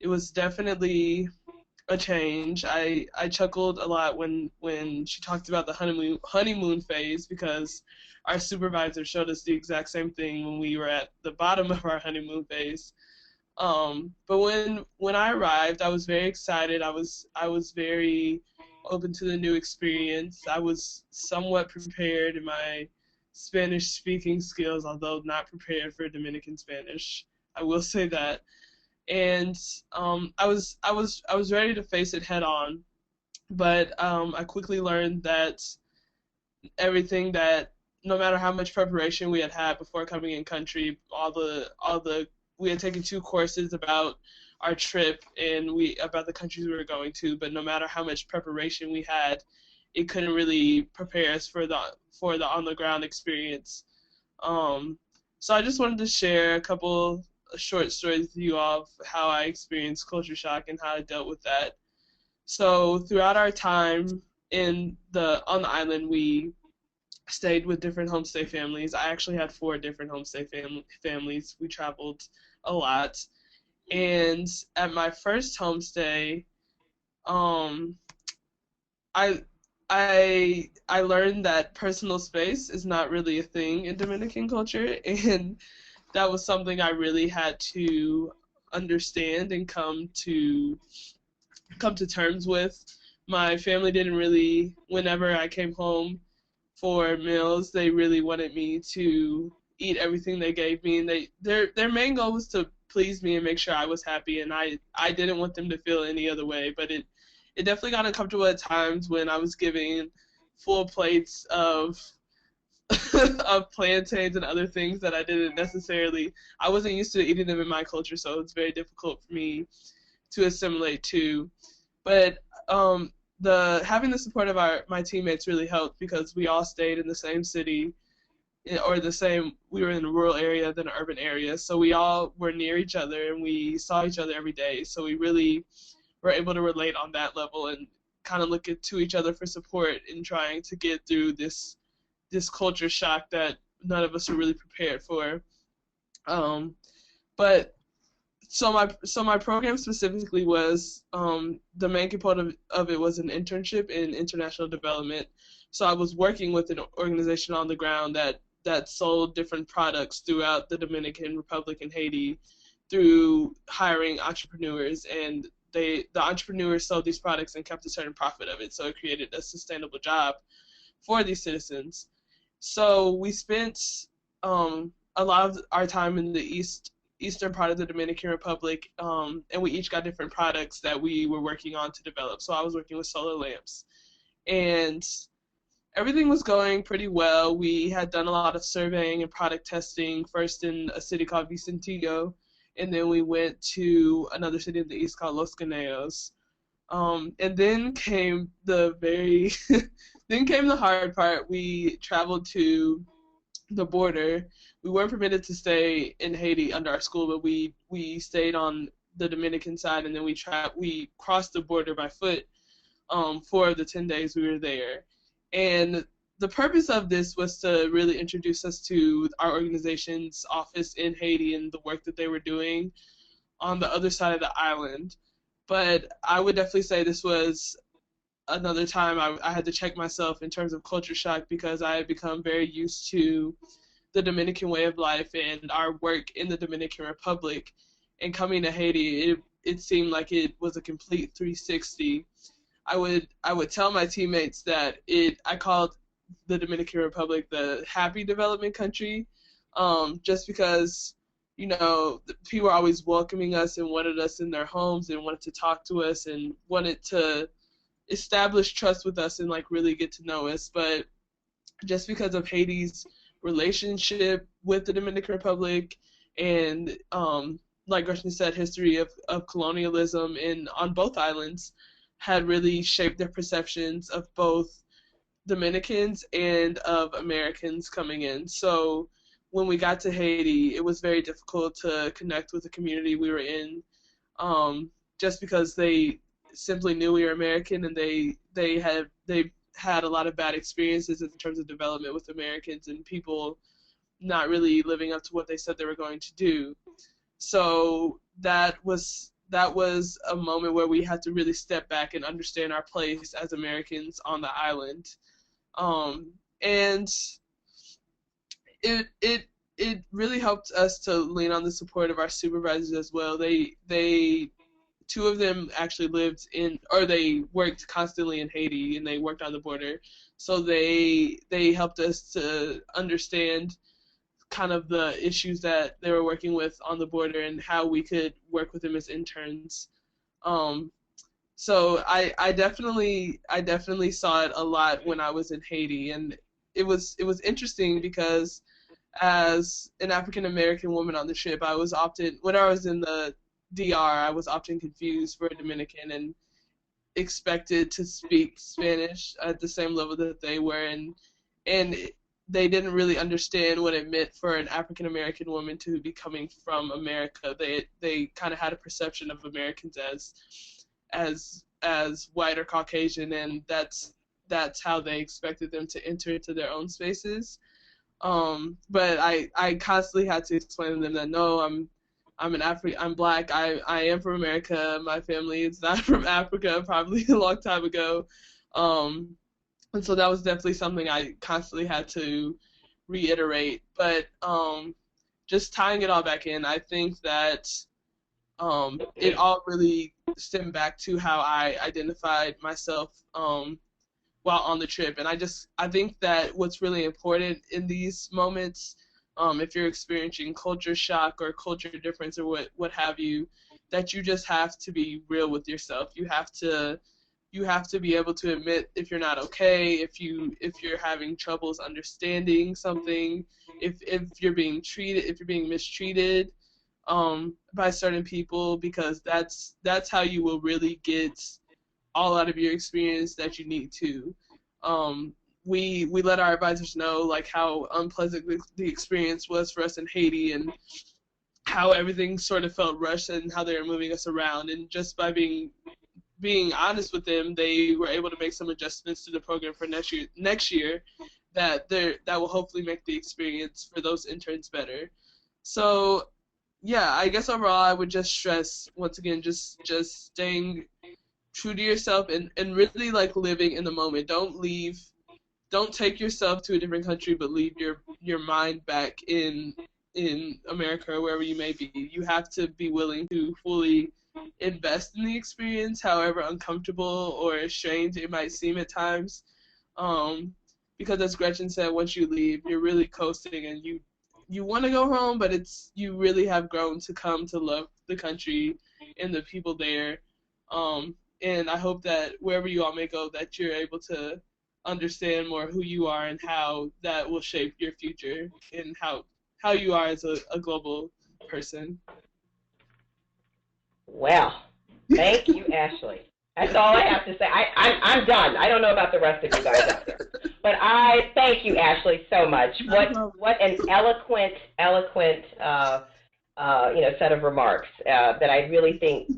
it was definitely a change. I chuckled a lot when she talked about the honeymoon phase, because our supervisor showed us the exact same thing when we were at the bottom of our honeymoon phase. But when I arrived, I was very excited. I was very open to the new experience. I was somewhat prepared in my Spanish speaking skills, although not prepared for Dominican Spanish. I will say that. And I was ready to face it head on, but I quickly learned that everything that no matter how much preparation we had before coming in country, all the we had taken 2 courses about our trip and we about the countries we were going to, but no matter how much preparation we had, it couldn't really prepare us for the on the ground experience. Um, so I just wanted to share a couple short stories with you all of how I experienced culture shock and how I dealt with that. So throughout our time on the island, we stayed with different homestay families. I actually had 4 different homestay families. We traveled a lot. And at my first homestay, um, I I learned that personal space is not really a thing in Dominican culture, and that was something I really had to understand and come to terms with. My family didn't really, whenever I came home for meals, they really wanted me to eat everything they gave me, and their main goal was to please me and make sure I was happy, and I didn't want them to feel any other way. But it definitely got uncomfortable at times when I was giving full plates of of plantains and other things that I wasn't used to eating them in my culture, so it's very difficult for me to assimilate to. But the having the support of my teammates really helped, because we all stayed in the same city, or we were in a rural area than an urban area, so we all were near each other and we saw each other every day, so we really were able to relate on that level and kind of look to each other for support in trying to get through this culture shock that none of us were really prepared for. But so my program specifically was, the main component of it was an internship in international development. So I was working with an organization on the ground that sold different products throughout the Dominican Republic and Haiti, through hiring entrepreneurs, and the entrepreneurs sold these products and kept a certain profit of it, so it created a sustainable job for these citizens. So we spent a lot of our time in the eastern part of the Dominican Republic, and we each got different products that we were working on to develop. So I was working with solar lamps, and everything was going pretty well. We had done a lot of surveying and product testing, first in a city called Vicentillo, and then we went to another city in the east called Los Caneos. And then came then came the hard part. We traveled to the border. We weren't permitted to stay in Haiti under our school, but we stayed on the Dominican side, and then we crossed the border by foot, for the 10 days we were there. And the purpose of this was to really introduce us to our organization's office in Haiti and the work that they were doing on the other side of the island. But I would definitely say this was another time I had to check myself in terms of culture shock, because I had become very used to the Dominican way of life and our work in the Dominican Republic. And coming to Haiti, it seemed like it was a complete 360. I would tell my teammates that I called the Dominican Republic the happy development country, just because, people were always welcoming us and wanted us in their homes and wanted to talk to us and wanted to establish trust with us and like really get to know us. But just because of Haiti's relationship with the Dominican Republic and, like Gretchen said, history of colonialism on both islands, had really shaped their perceptions of both Dominicans and of Americans coming in. So when we got to Haiti, it was very difficult to connect with the community we were in, just because they simply knew we were American, and they had a lot of bad experiences in terms of development with Americans and people not really living up to what they said they were going to do. So that was a moment where we had to really step back and understand our place as Americans on the island. And it really helped us to lean on the support of our supervisors as well. They two of them actually lived in, or they worked constantly in Haiti, and they worked on the border. So they helped us to understand kind of the issues that they were working with on the border and how we could work with them as interns. Um, so I definitely saw it a lot when I was in Haiti, and it was interesting because as an African American woman on the ship, I was often, when I was in the DR, I was often confused for a Dominican and expected to speak Spanish at the same level that they were, and they didn't really understand what it meant for an African American woman to be coming from America. They kind of had a perception of Americans as white or Caucasian, and that's how they expected them to enter into their own spaces. But I constantly had to explain to them that no, I'm black. I am from America. My family is not from Africa, probably a long time ago. Um, and so that was definitely something I constantly had to reiterate. But just tying it all back in, I think that it all really stemmed back to how I identified myself while on the trip. And I think that what's really important in these moments, if you're experiencing culture shock or culture difference or what have you, that you just have to be real with yourself. You have to be able to admit if you're not okay, if you're having troubles understanding something, if you're being mistreated by certain people, because that's how you will really get all out of your experience that you need to. Um, we let our advisors know like how unpleasant the experience was for us in Haiti, and how everything sort of felt rushed and how they were moving us around. And just by being honest with them, they were able to make some adjustments to the program for next year that will hopefully make the experience for those interns better. So yeah, I guess overall I would just stress once again just staying true to yourself, and really like living in the moment. Don't take yourself to a different country, but leave your mind back in America or wherever you may be. You have to be willing to fully invest in the experience, however uncomfortable or strange it might seem at times. Um, because as Gretchen said, once you leave, you're really coasting, and you want to go home, but you really have grown to come to love the country and the people there. And I hope that wherever you all may go, that you're able to understand more who you are and how that will shape your future, and how you are as a global person. Well, thank you, Ashley. That's all I have to say. I'm done. I don't know about the rest of you guys out there, but I thank you, Ashley, so much. What an eloquent set of remarks that I really think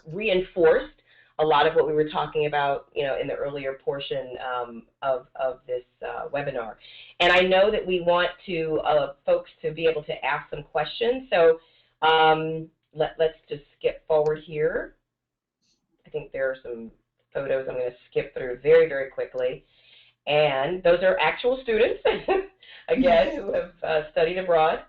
reinforced a lot of what we were talking about in the earlier portion of this webinar. And I know that we want to folks to be able to ask some questions. So let's just skip forward here. I think there are some photos I'm going to skip through very, very quickly. And those are actual students, again, who have studied abroad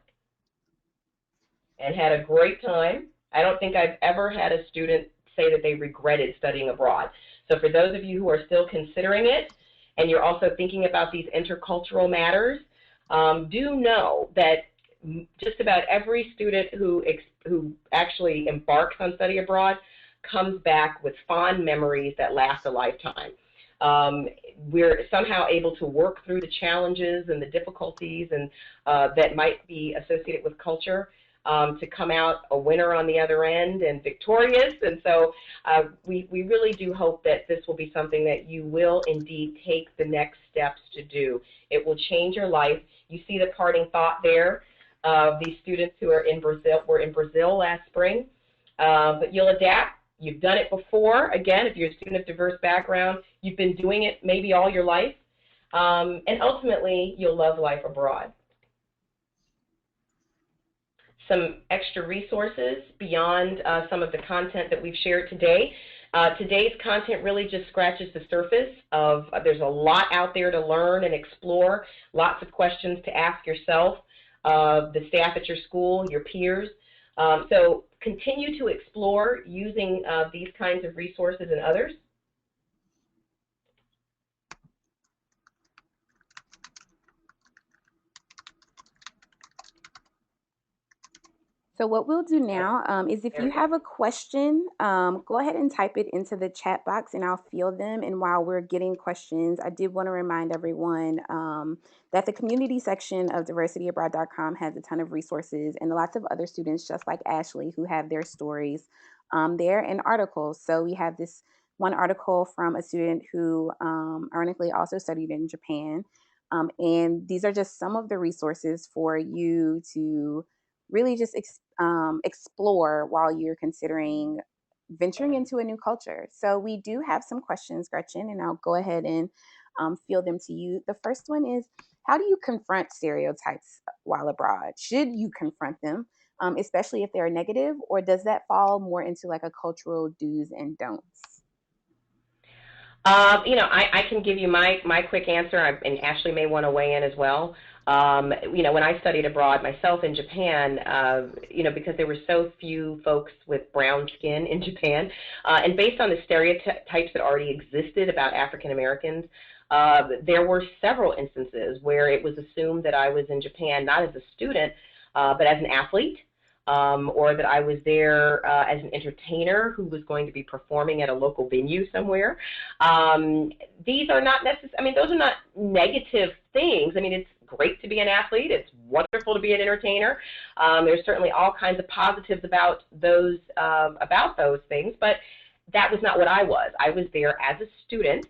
and had a great time. I don't think I've ever had a student say that they regretted studying abroad. So for those of you who are still considering it, and you're also thinking about these intercultural matters, do know that just about every student who actually embarks on study abroad comes back with fond memories that last a lifetime. We're somehow able to work through the challenges and the difficulties and that might be associated with culture to come out a winner on the other end and victorious. And so we really do hope that this will be something that you will indeed take the next steps to do. It will change your life. You see the parting thought there of these students who are in Brazil, were in Brazil last spring. But you'll adapt, You've done it before. Again, if you're a student of diverse background, you've been doing it maybe all your life. And ultimately, you'll love life abroad. Some extra resources beyond some of the content that we've shared today. Today's content really just scratches the surface of, there's a lot out there to learn and explore, lots of questions to ask yourself, the staff at your school, your peers. So continue to explore using these kinds of resources and others. So what we'll do now is if There you we go. have a question, go ahead and type it into the chat box and I'll field them. And while we're getting questions, I did want to remind everyone that the community section of diversityabroad.com has a ton of resources and lots of other students just like Ashley who have their stories there and articles. So we have this one article from a student who ironically also studied in Japan. And these are just some of the resources for you to really just explore while you're considering venturing into a new culture. So we do have some questions, Gretchen, and I'll go ahead and field them to you. The first one is, how do you confront stereotypes while abroad? Should you confront them, especially if they're negative, or does that fall more into like a cultural do's and don'ts? I can give you my quick answer, and Ashley may want to weigh in as well. When I studied abroad myself in Japan, because there were so few folks with brown skin in Japan, and based on the stereotypes that already existed about African Americans, there were several instances where it was assumed that I was in Japan not as a student, but as an athlete. Or that I was there as an entertainer who was going to be performing at a local venue somewhere. These are not necessarily, those are not negative things. It's great to be an athlete. It's wonderful to be an entertainer. There's certainly all kinds of positives about those things, but that was not what I was. I was there as a student,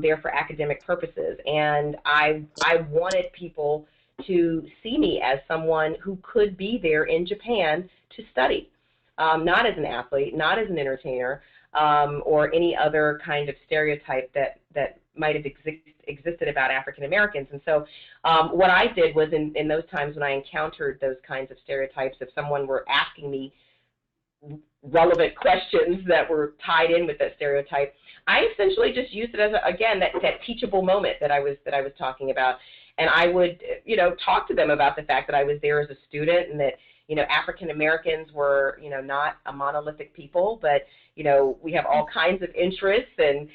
there for academic purposes, and I wanted people to see me as someone who could be there in Japan to study, not as an athlete, not as an entertainer, or any other kind of stereotype that might have existed about African Americans. And so what I did was in those times when I encountered those kinds of stereotypes, if someone were asking me relevant questions that were tied in with that stereotype, I essentially just used it as again that teachable moment that I was talking about. And I would, talk to them about the fact that I was there as a student and that, African Americans were, not a monolithic people, but, we have all kinds of interests and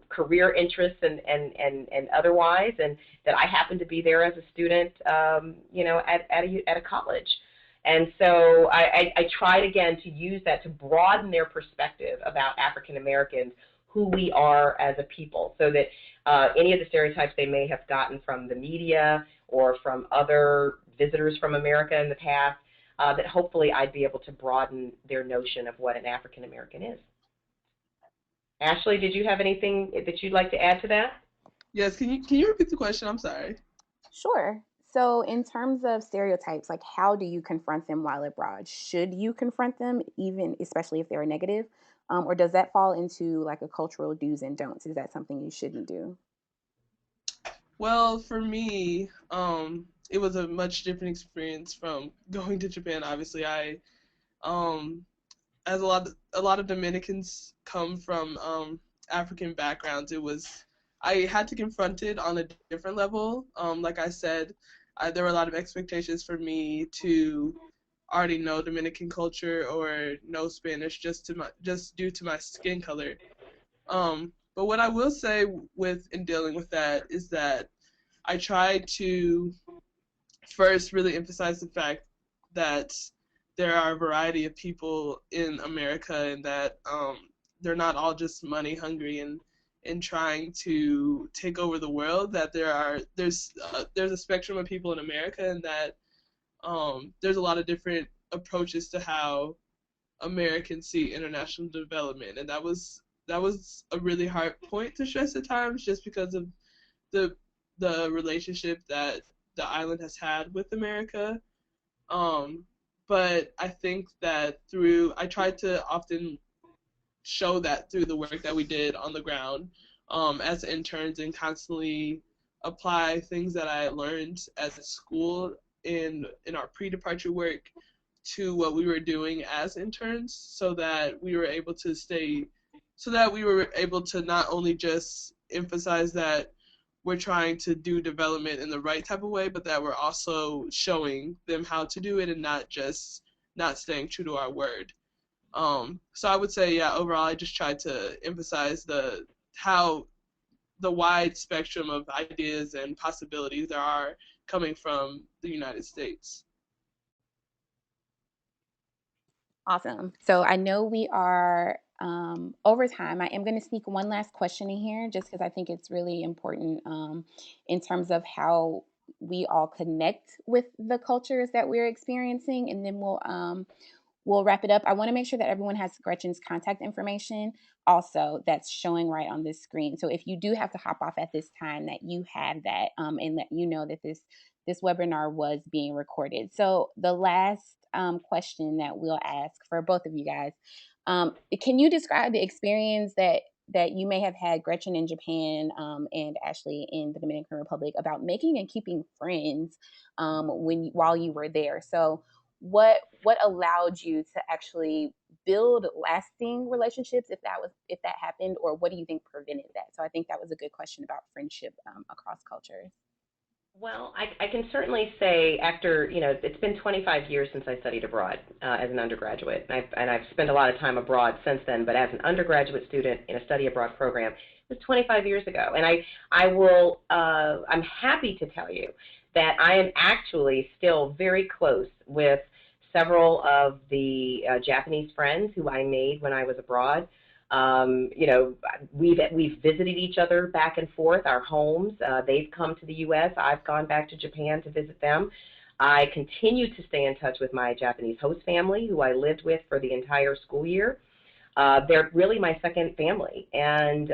career interests and otherwise, and that I happened to be there as a student, at a college. And so I tried again to use that to broaden their perspective about African Americans, who we are as a people, so that any of the stereotypes they may have gotten from the media or from other visitors from America in the past, that hopefully I'd be able to broaden their notion of what an African American is. Ashley, did you have anything that you'd like to add to that? Yes, can you repeat the question? I'm sorry. Sure. So, in terms of stereotypes, like how do you confront them while abroad? Should you confront them, even especially if they're negative, or does that fall into like a cultural do's and don'ts? Is that something you shouldn't do? Well, for me, it was a much different experience from going to Japan. Obviously, um, as a lot of Dominicans come from African backgrounds, I had to confront it on a different level. Like I said, there were a lot of expectations for me to already know Dominican culture or know Spanish just due to my skin color. But what I will say in dealing with that is that I tried to first really emphasize the fact that there are a variety of people in America and that they're not all just money hungry and trying to take over the world. That there's a spectrum of people in America, and that there's a lot of different approaches to how Americans see international development, and that was a really hard point to stress at times, just because of the relationship that the island has had with America. Um, but I think that I tried to often show that through the work that we did on the ground as interns, and constantly apply things that I learned at school in our pre-departure work to what we were doing as interns, so that we were able to not only just emphasize that we're trying to do development in the right type of way, but that we're also showing them how to do it and not just not staying true to our word. So I would say, yeah, overall, I just tried to emphasize how the wide spectrum of ideas and possibilities there are coming from the United States. Awesome. So I know we are over time. I am going to sneak one last question in here just because I think it's really important in terms of how we all connect with the cultures that we're experiencing. And then we'll wrap it up. I want to make sure that everyone has Gretchen's contact information also that's showing right on this screen. So if you do have to hop off at this time, that you have that and that you know that this webinar was being recorded. So the last question that we'll ask for both of you guys, can you describe the experience that you may have had, Gretchen in Japan and Ashley in the Dominican Republic, about making and keeping friends while you were there? So what allowed you to actually build lasting relationships, if that happened, or what do you think prevented that? So I think that was a good question about friendship across cultures. Well, I can certainly say after, it's been 25 years since I studied abroad as an undergraduate, and I've spent a lot of time abroad since then, but as an undergraduate student in a study abroad program, it was 25 years ago. And I'm happy to tell you that I am actually still very close with several of the Japanese friends who I made when I was abroad. You know, we've visited each other back and forth, our homes. They've come to the U.S. I've gone back to Japan to visit them. I continue to stay in touch with my Japanese host family, who I lived with for the entire school year. They're really my second family, and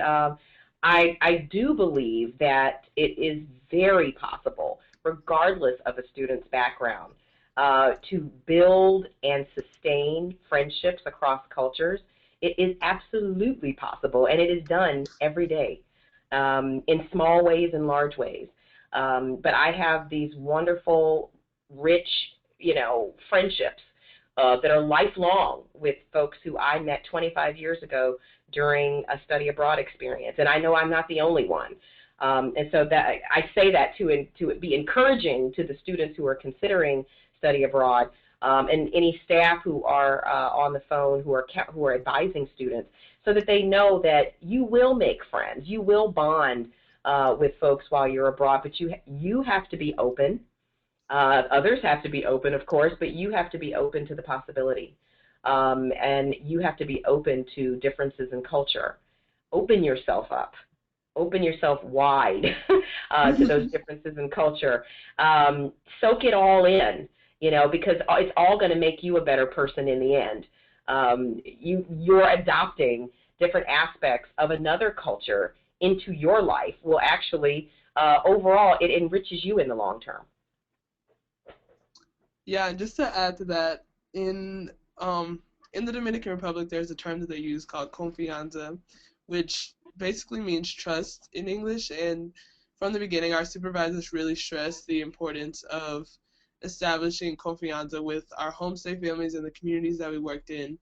I do believe that it is very possible, regardless of a student's background, to build and sustain friendships across cultures. It is absolutely possible, and it is done every day in small ways and large ways. But I have these wonderful, rich, friendships that are lifelong with folks who I met 25 years ago during a study abroad experience, and I know I'm not the only one. And so that I say that to be encouraging to the students who are considering study abroad, and any staff who are on the phone who are advising students, so that they know that you will make friends, you will bond with folks while you're abroad, but you have to be open. Others have to be open, of course, but you have to be open to the possibility, and you have to be open to differences in culture. Open yourself up. Open yourself wide to those differences in culture. Soak it all in, because it's all going to make you a better person in the end. You're adopting different aspects of another culture into your life will actually, overall, it enriches you in the long term. Yeah, and just to add to that, in the Dominican Republic, there's a term that they use called confianza, which basically means trust in English. And from the beginning, our supervisors really stressed the importance of establishing confianza with our homestay families and the communities that we worked in,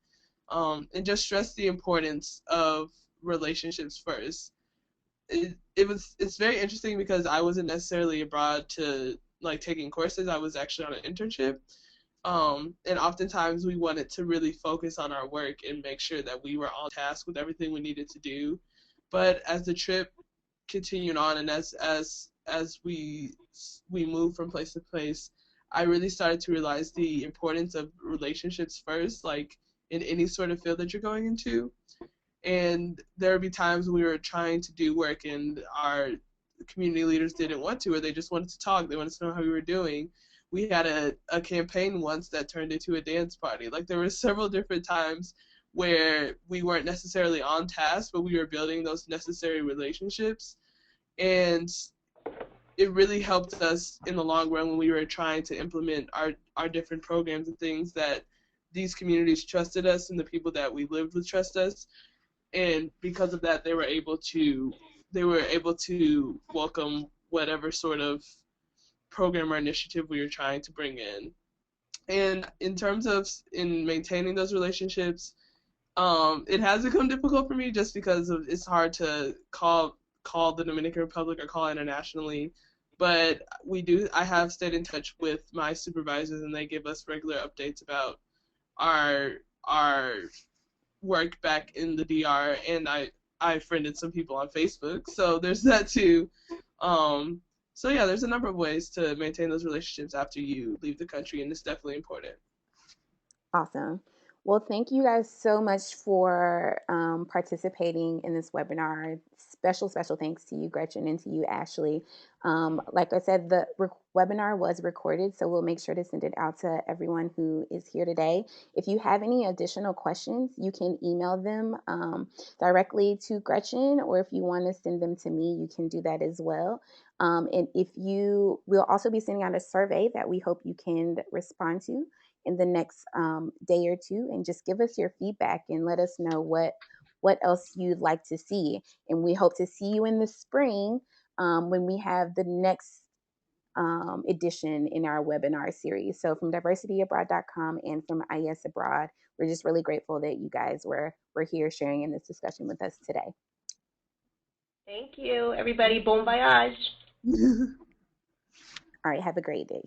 and just stressed the importance of relationships first. It's very interesting because I wasn't necessarily abroad to like taking courses. I was actually on an internship. And oftentimes we wanted to really focus on our work and make sure that we were on task with everything we needed to do. But as the trip continued on, and as we moved from place to place, I really started to realize the importance of relationships first, like in any sort of field that you're going into. And there would be times when we were trying to do work and our community leaders didn't want to, or they just wanted to talk. They wanted to know how we were doing. We had a campaign once that turned into a dance party. Like there were several different times where we weren't necessarily on task, but we were building those necessary relationships. And it really helped us in the long run when we were trying to implement our different programs and things, that these communities trusted us and the people that we lived with trust us. And because of that, they were able to welcome whatever sort of program or initiative we were trying to bring in. And in terms of in maintaining those relationships, it has become difficult for me just because of it's hard to call the Dominican Republic or call internationally. But I have stayed in touch with my supervisors, and they give us regular updates about our our work back in the DR, and I friended some people on Facebook, so there's that too. Um, so yeah, there's a number of ways to maintain those relationships after you leave the country, and it's definitely important. Awesome. Well, thank you guys so much for participating in this webinar. Special thanks to you, Gretchen, and to you, Ashley. Like I said, the webinar was recorded, so we'll make sure to send it out to everyone who is here today. If you have any additional questions, you can email them directly to Gretchen, or if you want to send them to me, you can do that as well. And we'll also be sending out a survey that we hope you can respond to in the next day or two, and just give us your feedback and let us know what else you'd like to see. And we hope to see you in the spring when we have the next edition in our webinar series. So from diversityabroad.com and from IES Abroad, we're just really grateful that you guys were here sharing in this discussion with us today. Thank you, everybody. Bon voyage. All right, have a great day.